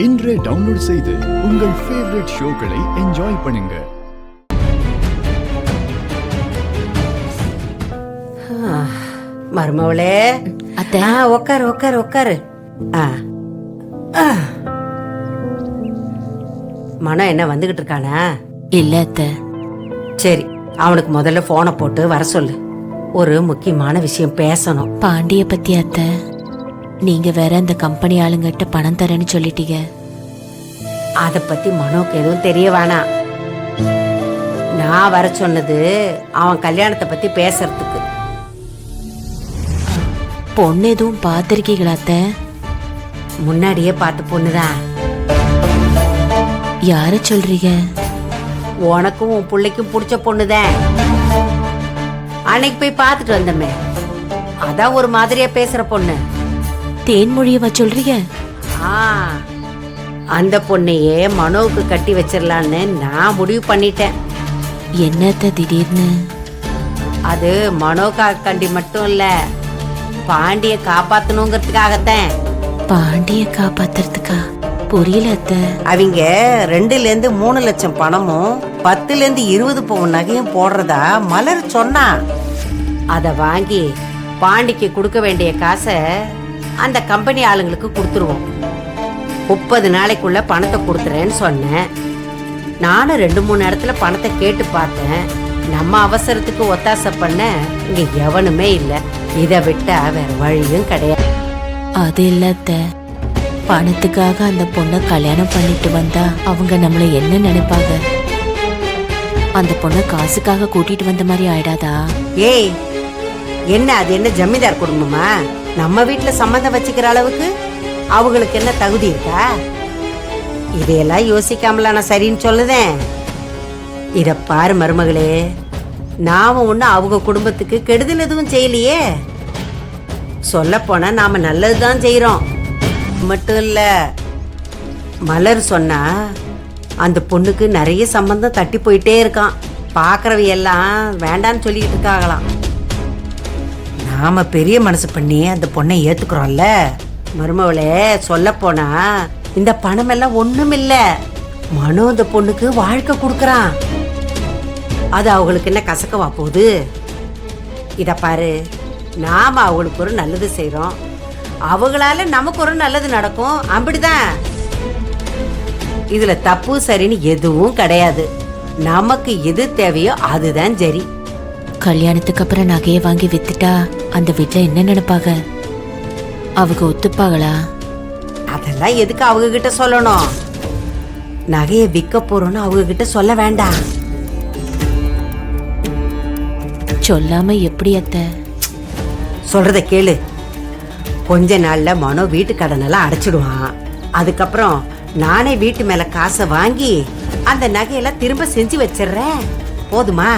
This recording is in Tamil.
இன்றே டவுன்லோட் செய்து உங்கள் ஃபேவரட் ஷோக்களை என்ஜாய் பண்ணுங்க. மருமவளே, அத்தை உட்காரு உட்காரு உட்காரு. மனம் என்ன வந்துகிட்டு இருக்கானா? இல்ல அத்தை. சரி, அவனுக்கு முதல்ல போனை போட்டு வர சொல்லு. ஒரு முக்கியமான விஷயம் பேசணும். பாண்டிய பத்தி அத்தை, நீங்க வேற அந்த கம்பெனி ஆளுங்கிட்ட பணம் தரேன்னு சொல்லிட்டீங்க. அத பத்தி மனோக்கு எதுவும் தெரிய வேணாம். நான் வர சொன்னது அவன் கல்யாணத்தை பத்தி பேசுறதுக்கு. பொண்ணு எதுவும் பாத்திருக்கீங்களா அத்தை? முன்னாடியே பார்த்த பொண்ணுதான். யார சொல்றீங்க? உனக்கும் உன் பிள்ளைக்கும் பிடிச்ச பொண்ணுதான். அன்னைக்கு போய் பார்த்துட்டு வந்தமே, அதான் ஒரு மாதிரியா பேசுற பொண்ணு. தேன்மொழியவா சொல்றீங்க? அந்த பொண்ணையே மனோவுக்கு கட்டி வச்சிடலான்னு நான் முடிவு பண்ணிட்டேன். என்னத்த திடீர்னு? அது மனோக்காக கண்டி மட்டும் இல்ல, பாண்டிய காப்பாத்தணுங்கிறதுக்காகத்தான். பாண்டிய காப்பாத்துறதுக்கா? புரியல அத்தை. அவங்க 2-3 லட்சம் பணமும் 10-20 பவுன் நகையும் போடுறதா மலர் சொன்னா. அத வாங்கி பாண்டிக்கு கொடுக்க வேண்டிய காசை அந்த கம்பெனி ஆளுங்களுக்கு கொடுத்துருவோம். 30 நாளைக்குள்ள பணத்தை கொடுத்துறேன்னு சொன்னேன். நானும் 2-3 இடத்துல பணத்தை கேட்டு பார்த்தேன். நம்ம அவசரத்துக்கு ஒத்தாசை பண்ண இங்க எவனுமே இல்ல. இதை விட்டா வேற வழியும் கிடையாது. அது இல்ல அத்தை, பணத்துக்காக அந்த பொண்ணை கல்யாணம் பண்ணிட்டு வந்தா அவங்க நம்மள என்ன நினைப்பாங்க? அந்த பொண்ணை காசுக்காக கூட்டிட்டு வந்த மாதிரி ஆயிடாதா? ஏய், என்ன அது என்ன ஜமீன்தார் குடும்பமா? நம்ம வீட்டுல சம்மந்தம் வச்சுக்கிற அளவுக்கு அவங்களுக்கு என்ன தகுதி இருக்கா? இதையெல்லாம் யோசிக்காமல நான் சரின்னு சொல்லுதேன். இத பாரு மருமகளே, நாம ஒண்ணு அவங்க குடும்பத்துக்கு கெடுதல் எதுவும் செய்யலையே. சொல்ல போனா நாம நல்லதுதான் செய்யறோம். மட்டும் இல்ல, மலர் சொன்னா அந்த பொண்ணுக்கு நிறைய சம்பந்தம் தட்டி போயிட்டே இருக்கான். பாக்குறவ எல்லாம் வேண்டான்னு சொல்லிட்டு இருக்காங்களாம். நாம பெரிய மனசு பண்ணி அந்த பொண்ணை ஏத்துக்கிறோம்ல மருமவளே. சொல்ல போனா இந்த பணம் எல்லாம் ஒண்ணும் இல்ல. மனோ அந்த பொண்ணுக்கு வாழ்க்கை கொடுக்கறான். அது அவங்களுக்கு என்ன கசக்கவா போகுது? இத பாரு, நாம அவங்களுக்கு ஒரு நல்லது செய்யறோம், அவங்களால நமக்கு ஒரு நல்லது நடக்கும். அப்படிதான். இதுல தப்பு சரின்னு எதுவும் கிடையாது. நமக்கு எது தேவையோ அதுதான் சரி. கல்யாணத்துக்கு அப்புறம் நகையை வாங்கி வித்துட்டா அந்த வீட்டுல என்ன நினைப்பாங்க? அவங்க ஒத்துப்பாங்களா? அதெல்லாம் எதுக்கு அவங்க கிட்ட சொல்லணும்? நகையை விற்க போறோம்னு அவங்க கிட்ட சொல்ல வேண்டாம். சொல்லாம எப்படி அத்தை? சொல்றத கேளு. கொஞ்ச நாள்ல மனோ வீட்டு கடனெல்லாம் அடைச்சிடுவான். அதுக்கப்புறம் நானே வீட்டு மேல காசை வாங்கி அந்த நகையெல்லாம் திரும்ப செஞ்சு வச்சிடுறேன். போதுமா?